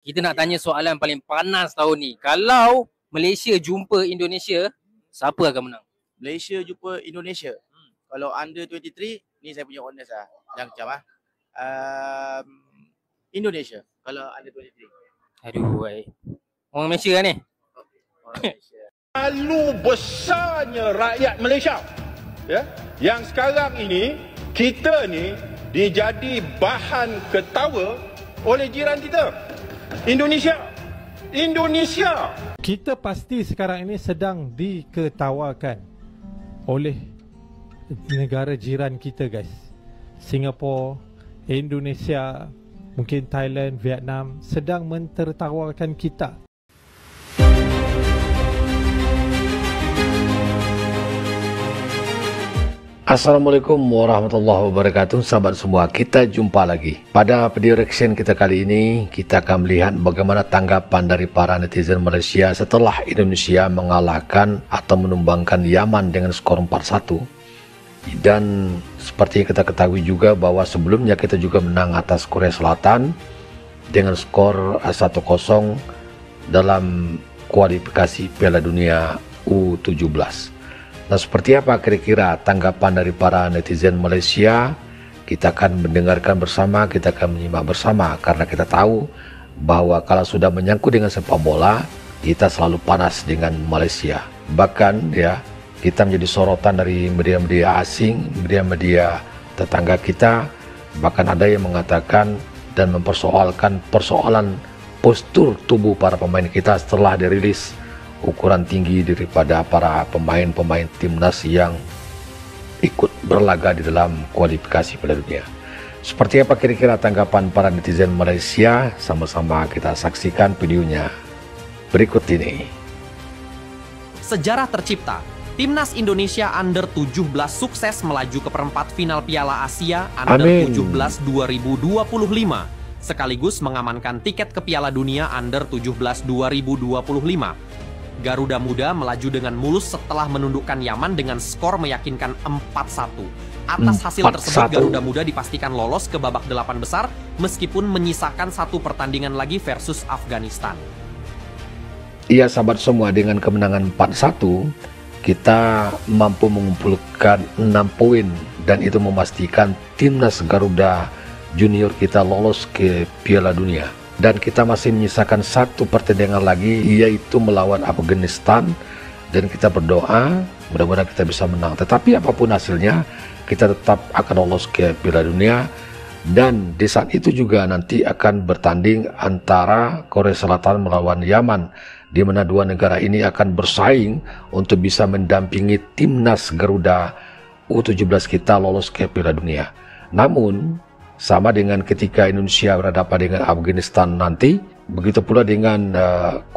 Kita nak tanya soalan paling panas tahun ni. Kalau Malaysia jumpa Indonesia, siapa akan menang? Malaysia jumpa Indonesia. Kalau under 23, ni saya punya honest lah. Jangan kecam lah. Indonesia. Kalau under 23. Aduh, baik. Orang Malaysia kan ni? Orang Malaysia. Terlalu besarnya rakyat Malaysia. Ya? Yang sekarang ini, kita ni dijadi bahan ketawa oleh jiran kita. Indonesia. Kita pasti sekarang ini sedang diketawakan oleh negara jiran kita, guys. Singapura, Indonesia, mungkin Thailand, Vietnam sedang mentertawakan kita. Assalamualaikum warahmatullahi wabarakatuh. Sahabat semua, kita jumpa lagi. Pada video reaction kita kali ini, kita akan melihat bagaimana tanggapan dari para netizen Malaysia setelah Indonesia mengalahkan atau menumbangkan Yaman dengan skor 4-1. Dan seperti yang kita ketahui juga bahwa sebelumnya kita juga menang atas Korea Selatan dengan skor 1-0 dalam kualifikasi Piala Dunia U17. Nah, seperti apa kira-kira tanggapan dari para netizen Malaysia? Kita akan mendengarkan bersama, kita akan menyimak bersama, karena kita tahu bahwa kalau sudah menyangkut dengan sepak bola, kita selalu panas dengan Malaysia. Bahkan ya, kita menjadi sorotan dari media-media asing, media-media tetangga kita. Bahkan ada yang mengatakan dan mempersoalkan persoalan postur tubuh para pemain kita setelah dirilis ukuran tinggi daripada para pemain-pemain timnas yang ikut berlaga di dalam kualifikasi Piala Dunia. Seperti apa kira-kira tanggapan para netizen Malaysia? Sama-sama kita saksikan videonya berikut ini. Sejarah tercipta. Timnas Indonesia Under 17 sukses melaju ke perempat final Piala Asia Under 17 2025, sekaligus mengamankan tiket ke Piala Dunia Under 17 2025. Garuda Muda melaju dengan mulus setelah menundukkan Yaman dengan skor meyakinkan 4-1. Atas hasil tersebut, Garuda Muda dipastikan lolos ke babak 8 besar meskipun menyisakan satu pertandingan lagi versus Afghanistan. Iya sahabat semua, dengan kemenangan 4-1 kita mampu mengumpulkan 6 poin dan itu memastikan timnas Garuda Junior kita lolos ke Piala Dunia. Dan kita masih menyisakan satu pertandingan lagi, yaitu melawan Afghanistan. Dan kita berdoa mudah-mudahan kita bisa menang. Tetapi apapun hasilnya, kita tetap akan lolos ke Piala Dunia. Dan di saat itu juga nanti akan bertanding antara Korea Selatan melawan Yaman, di mana dua negara ini akan bersaing untuk bisa mendampingi timnas Garuda U17 kita lolos ke Piala Dunia. Namun sama dengan ketika Indonesia berhadapan dengan Afghanistan nanti, begitu pula dengan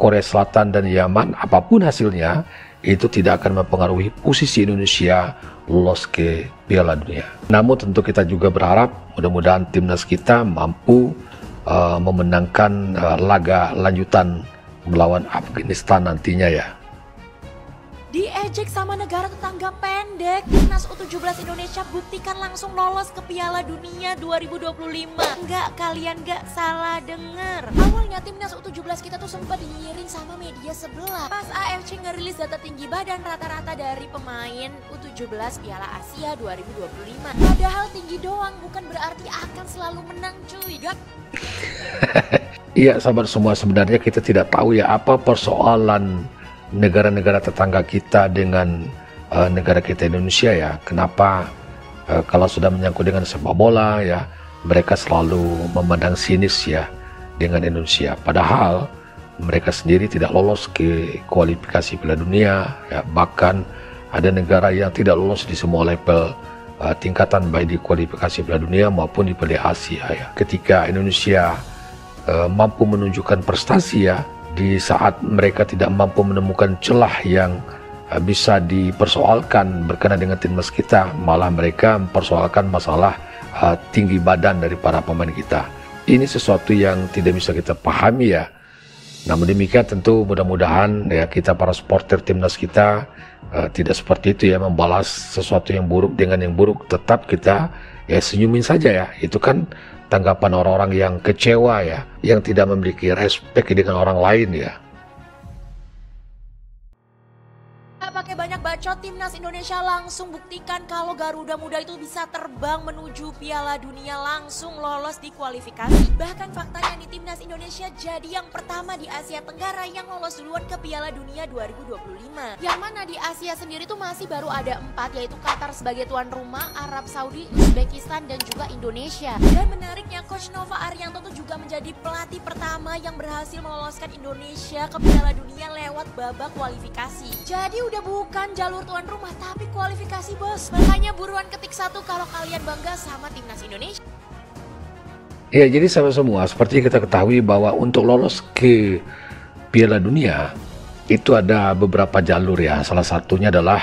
Korea Selatan dan Yaman, apapun hasilnya, itu tidak akan mempengaruhi posisi Indonesia lolos ke Piala Dunia. Namun tentu kita juga berharap mudah-mudahan timnas kita mampu memenangkan laga lanjutan melawan Afghanistan nantinya ya. Diejek sama negara tetangga pendek, timnas U17 Indonesia buktikan langsung lolos ke Piala Dunia 2025. Enggak, kalian gak salah denger. Awalnya timnas U17 kita tuh sempat dinyiring sama media sebelah pas AFC ngerilis data tinggi badan rata-rata dari pemain U17 Piala Asia 2025. Padahal tinggi doang bukan berarti akan selalu menang cuy. Iya sahabat semua, sebenarnya kita tidak tahu ya apa persoalan negara-negara tetangga kita dengan negara kita Indonesia ya. Kenapa kalau sudah menyangkut dengan sepak bola ya, mereka selalu memandang sinis ya dengan Indonesia. Padahal mereka sendiri tidak lolos ke kualifikasi Piala Dunia ya. Bahkan ada negara yang tidak lolos di semua level tingkatan, baik di kualifikasi Piala Dunia maupun di Piala Asia ya. Ketika Indonesia mampu menunjukkan prestasi ya, di saat mereka tidak mampu menemukan celah yang bisa dipersoalkan berkenaan dengan timnas kita, malah mereka mempersoalkan masalah tinggi badan dari para pemain kita. Ini sesuatu yang tidak bisa kita pahami ya. Namun demikian tentu mudah-mudahan ya kita para supporter timnas kita tidak seperti itu ya, membalas sesuatu yang buruk dengan yang buruk. Tetap kita ya senyumin saja ya, itu kan tanggapan orang-orang yang kecewa ya, yang tidak memiliki respek dengan orang lain ya. Pakai banyak bacot, timnas Indonesia langsung buktikan kalau Garuda Muda itu bisa terbang menuju Piala Dunia, langsung lolos di kualifikasi. Bahkan faktanya nih, timnas Indonesia jadi yang pertama di Asia Tenggara yang lolos duluan ke Piala Dunia 2025. Yang mana di Asia sendiri tuh masih baru ada 4, yaitu Qatar sebagai tuan rumah, Arab Saudi, Uzbekistan, dan juga Indonesia. Dan menariknya, Coach Nova Arianto tuh juga menjadi pelatih pertama yang berhasil meloloskan Indonesia ke Piala Dunia lewat babak kualifikasi. Jadi udah bukan jalur tuan rumah tapi kualifikasi, bos. Makanya buruan ketik 1 kalau kalian bangga sama timnas Indonesia. Ya, jadi sahabat semua, seperti kita ketahui bahwa untuk lolos ke Piala Dunia itu ada beberapa jalur ya. Salah satunya adalah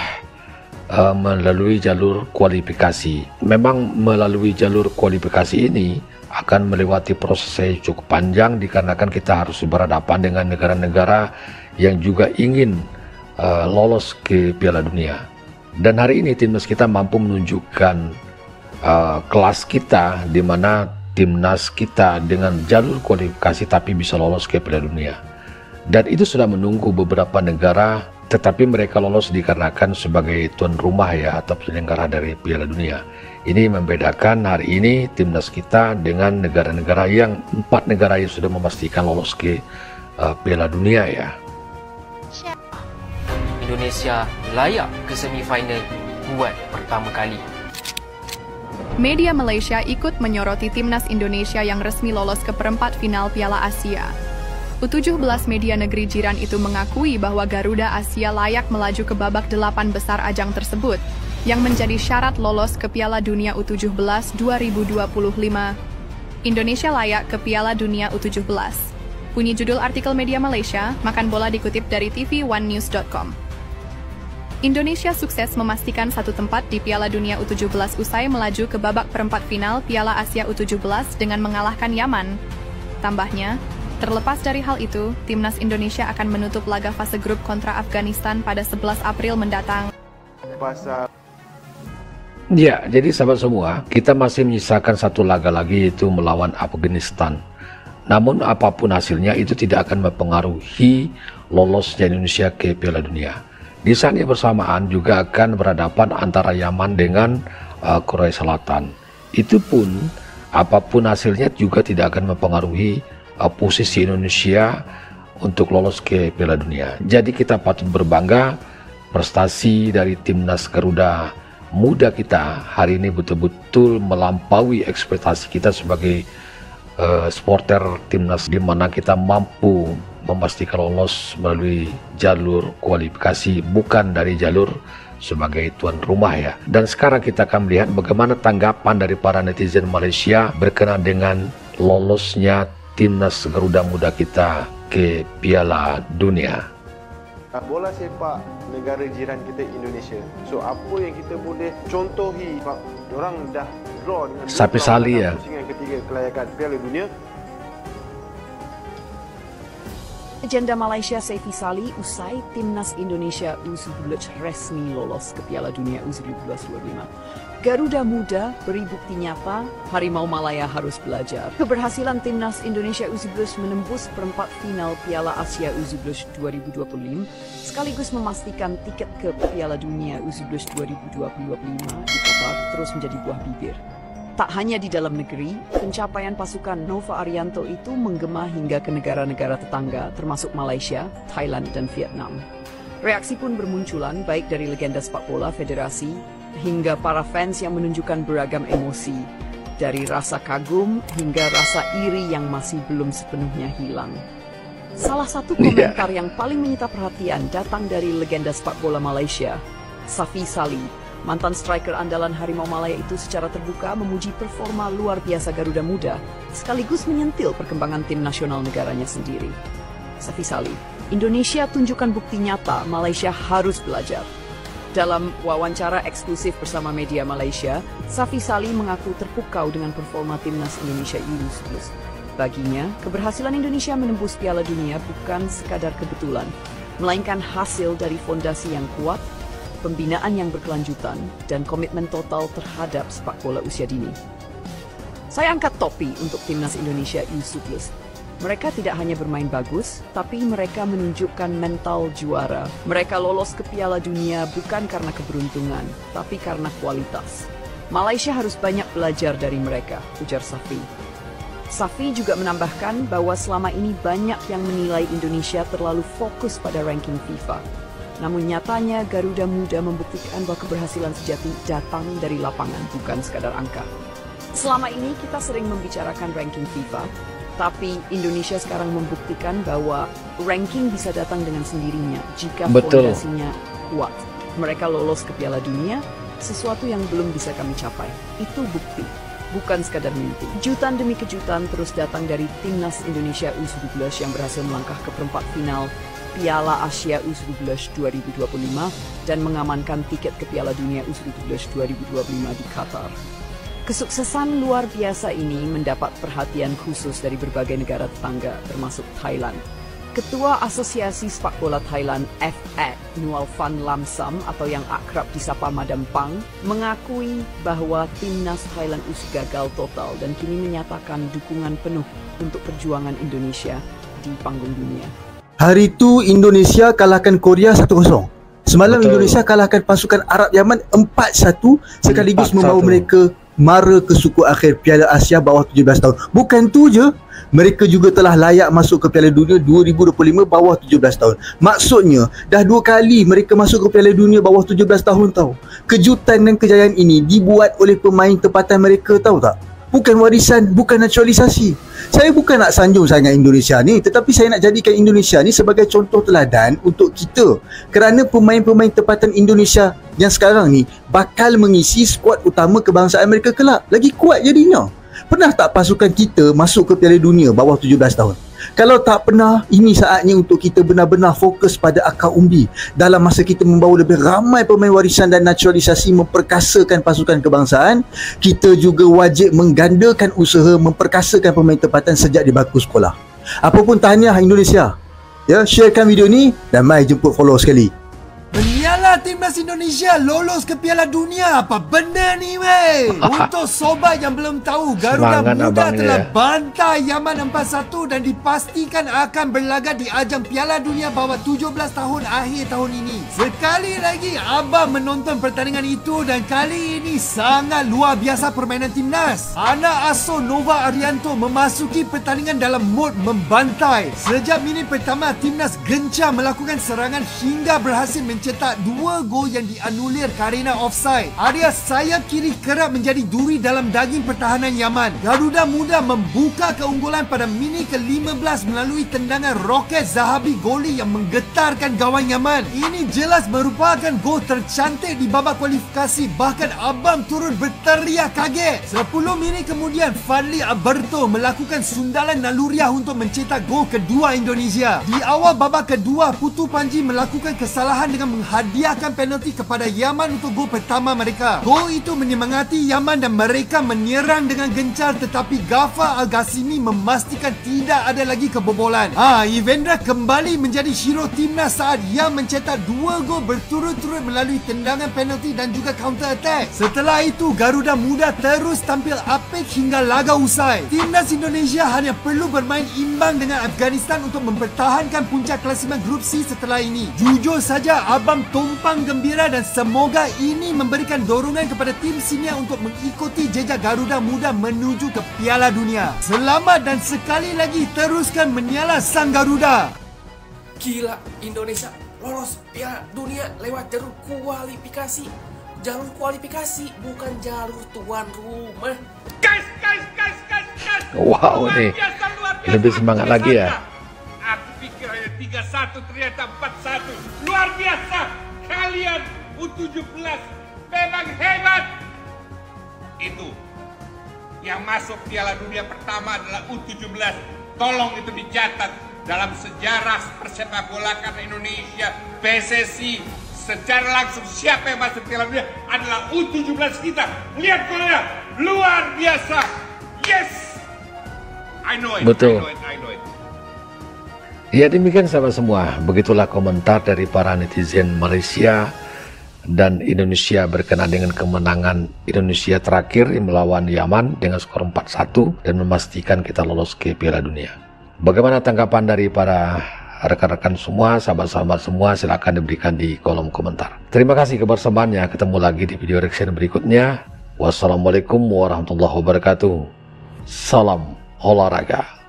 melalui jalur kualifikasi. Memang melalui jalur kualifikasi ini akan melewati proses yang cukup panjang dikarenakan kita harus berhadapan dengan negara-negara yang juga ingin lolos ke Piala Dunia. Dan hari ini timnas kita mampu menunjukkan kelas kita, di mana timnas kita dengan jalur kualifikasi tapi bisa lolos ke Piala Dunia. Dan itu sudah menunggu beberapa negara, tetapi mereka lolos dikarenakan sebagai tuan rumah ya, atau penyelenggara dari Piala Dunia. Ini membedakan hari ini timnas kita dengan negara-negara yang 4 negara yang sudah memastikan lolos ke Piala Dunia ya. Indonesia layak ke semifinal buat pertama kali. Media Malaysia ikut menyoroti timnas Indonesia yang resmi lolos ke perempat final Piala Asia. U17 media negeri jiran itu mengakui bahwa Garuda Asia layak melaju ke babak 8 besar ajang tersebut, yang menjadi syarat lolos ke Piala Dunia U17 2025. Indonesia layak ke Piala Dunia U17. Bunyi judul artikel media Malaysia, makan bola dikutip dari tv1news.com. Indonesia sukses memastikan satu tempat di Piala Dunia U17 usai melaju ke babak perempat final Piala Asia U17 dengan mengalahkan Yaman. Tambahnya, terlepas dari hal itu, timnas Indonesia akan menutup laga fase grup kontra Afghanistan pada 11 April mendatang. Ya, jadi sahabat semua, kita masih menyisakan satu laga lagi, yaitu melawan Afghanistan. Namun apapun hasilnya itu tidak akan mempengaruhi lolosnya Indonesia ke Piala Dunia. Di saat yang bersamaan juga akan berhadapan antara Yaman dengan Korea Selatan. Itu pun apapun hasilnya juga tidak akan mempengaruhi posisi Indonesia untuk lolos ke Piala Dunia. Jadi kita patut berbangga prestasi dari timnas Garuda Muda kita hari ini betul-betul melampaui ekspektasi kita sebagai supporter timnas, di mana kita mampu memastikan lolos melalui jalur kualifikasi, bukan dari jalur sebagai tuan rumah ya. Dan sekarang kita akan melihat bagaimana tanggapan dari para netizen Malaysia berkenaan dengan lolosnya timnas Garuda Muda kita ke Piala Dunia. Bola sepak negara jiran kita Indonesia. So apa yang kita boleh contohi, orang dah draw dengan Safi Sali ya. Pusingan ketiga kelayakan Piala Dunia. Legenda Malaysia Safi Sali usai timnas Indonesia U17 resmi lolos ke Piala Dunia U19 25. Garuda Muda beri bukti nyata, Harimau Malaya harus belajar. Keberhasilan timnas Indonesia U19 menembus perempat final Piala Asia U19 2025 sekaligus memastikan tiket ke Piala Dunia U19 2025 di Qatar terus menjadi buah bibir. Tak hanya di dalam negeri, pencapaian pasukan Nova Arianto itu menggema hingga ke negara-negara tetangga termasuk Malaysia, Thailand, dan Vietnam. Reaksi pun bermunculan baik dari legenda sepak bola federasi hingga para fans yang menunjukkan beragam emosi, dari rasa kagum hingga rasa iri yang masih belum sepenuhnya hilang. Salah satu komentar yang paling menyita perhatian datang dari legenda sepak bola Malaysia, Safi Sali. Mantan striker andalan Harimau Malaya itu secara terbuka memuji performa luar biasa Garuda Muda, sekaligus menyentil perkembangan tim nasional negaranya sendiri. Safi Sali, Indonesia tunjukkan bukti nyata Malaysia harus belajar. Dalam wawancara eksklusif bersama media Malaysia, Safi Sali mengaku terpukau dengan performa timnas Indonesia U19. Baginya, keberhasilan Indonesia menembus Piala Dunia bukan sekadar kebetulan, melainkan hasil dari fondasi yang kuat, pembinaan yang berkelanjutan, dan komitmen total terhadap sepak bola usia dini. Saya angkat topi untuk timnas Indonesia U17. Mereka tidak hanya bermain bagus, tapi mereka menunjukkan mental juara. Mereka lolos ke Piala Dunia bukan karena keberuntungan, tapi karena kualitas. Malaysia harus banyak belajar dari mereka, ujar Safi. Safi juga menambahkan bahwa selama ini banyak yang menilai Indonesia terlalu fokus pada ranking FIFA. Namun nyatanya Garuda Muda membuktikan bahwa keberhasilan sejati datang dari lapangan, bukan sekadar angka. Selama ini kita sering membicarakan ranking FIFA, tapi Indonesia sekarang membuktikan bahwa ranking bisa datang dengan sendirinya jika fondasinya kuat. Mereka lolos ke Piala Dunia, sesuatu yang belum bisa kami capai. Itu bukti, bukan sekadar mimpi. Kejutan demi kejutan terus datang dari timnas Indonesia U17 yang berhasil melangkah ke perempat final Piala Asia U17 2025 dan mengamankan tiket ke Piala Dunia U17 2025 di Qatar. Kesuksesan luar biasa ini mendapat perhatian khusus dari berbagai negara tetangga, termasuk Thailand. Ketua Asosiasi Sepak Bola Thailand FX, Nual Van Lam Sam atau yang akrab disapa Madam Pang, mengakui bahwa timnas Thailand gagal total dan kini menyatakan dukungan penuh untuk perjuangan Indonesia di panggung dunia. Hari itu Indonesia kalahkan Korea 1-0. Semalam Indonesia kalahkan pasukan Arab Yaman 4-1 sekaligus membawa mereka mara ke suku akhir Piala Asia bawah 17 tahun. Bukan tu je, mereka juga telah layak masuk ke Piala Dunia 2025 bawah 17 tahun. Maksudnya, dah 2 kali mereka masuk ke Piala Dunia bawah 17 tahun tau. Kejutan dan kejayaan ini dibuat oleh pemain tempatan mereka, tahu tak? Bukan warisan, bukan naturalisasi. Saya bukan nak sanjung sangat Indonesia ni, tetapi saya nak jadikan Indonesia ni sebagai contoh teladan untuk kita. Kerana pemain-pemain tempatan Indonesia yang sekarang ni bakal mengisi skuad utama kebangsaan mereka kelak. Lagi kuat jadinya. Pernah tak pasukan kita masuk ke Piala Dunia bawah 17 tahun? Kalau tak pernah, ini saatnya untuk kita benar-benar fokus pada akar umbi. Dalam masa kita membawa lebih ramai pemain warisan dan naturalisasi memperkasakan pasukan kebangsaan, kita juga wajib menggandakan usaha memperkasakan pemain tempatan sejak di bangku sekolah. Apapun tahniah Indonesia. Ya, sharekan video ni dan mai jemput follow sekali. Menyalah timnas Indonesia lolos ke Piala Dunia. Apa benda ni weh? Untuk sobat yang belum tahu, Garuda Muda telah bantai Yaman 4-1 dan dipastikan akan berlaga di ajang Piala Dunia bawah 17 tahun akhir tahun ini. Sekali lagi abang menonton pertandingan itu dan kali ini sangat luar biasa permainan timnas. Anak asuh Nova Arianto memasuki pertandingan dalam mod membantai. Sejak minit pertama, timnas gencar melakukan serangan hingga berhasil mencetak 2 gol yang dianulir kerana offside. Area sayap kiri kerap menjadi duri dalam daging pertahanan Yaman. Garuda Muda membuka keunggulan pada minit ke-15 melalui tendangan roket Zahabi Goli yang menggetarkan gawang Yaman. Ini jelas merupakan gol tercantik di babak kualifikasi. Bahkan abang turun berteriak kaget. 10 minit kemudian, Fadli Alberto melakukan sundalan naluriah untuk mencetak gol kedua Indonesia. Di awal babak kedua, Putu Panji melakukan kesalahan dengan menghadiahkan penalti kepada Yaman untuk gol pertama mereka. Gol itu menyemangati Yaman dan mereka menyerang dengan gencar, tetapi Ghaffar Al-Ghassimi memastikan tidak ada lagi kebobolan. Ivendra kembali menjadi hero timnas saat ia mencetak 2 gol berturut-turut melalui tendangan penalti dan juga counter attack. Setelah itu, Garuda Muda terus tampil apik hingga laga usai. Timnas Indonesia hanya perlu bermain imbang dengan Afghanistan untuk mempertahankan puncak klasemen grup C setelah ini. Jujur saja, abang tumpang gembira dan semoga ini memberikan dorongan kepada tim senior untuk mengikuti jejak Garuda Muda menuju ke Piala Dunia. Selamat dan sekali lagi teruskan menyala sang Garuda. Gila, Indonesia lolos Piala Dunia lewat jalur kualifikasi. Jalur kualifikasi, bukan jalur tuan rumah. Guys. Wow, nih lebih semangat lagi ya. Aku pikir hanya 3-1, ternyata 4-1. Luar biasa. Kalian U17 memang hebat. Itu yang masuk Piala Dunia pertama adalah U17. Tolong itu dicatat dalam sejarah persepak bolakan Indonesia. PSSI secara langsung siapa yang masuk Piala Dunia adalah U17 kita. Lihat Korea, luar biasa. Yes, I know it. Betul. I know it. Ya, demikian sahabat semua, begitulah komentar dari para netizen Malaysia dan Indonesia berkenaan dengan kemenangan Indonesia terakhir melawan Yaman dengan skor 4-1 dan memastikan kita lolos ke Piala Dunia. Bagaimana tanggapan dari para rekan-rekan semua, sahabat-sahabat semua? Silakan diberikan di kolom komentar. Terima kasih kebersamaannya. Ketemu lagi di video reaction berikutnya. Wassalamualaikum warahmatullahi wabarakatuh. Salam olahraga.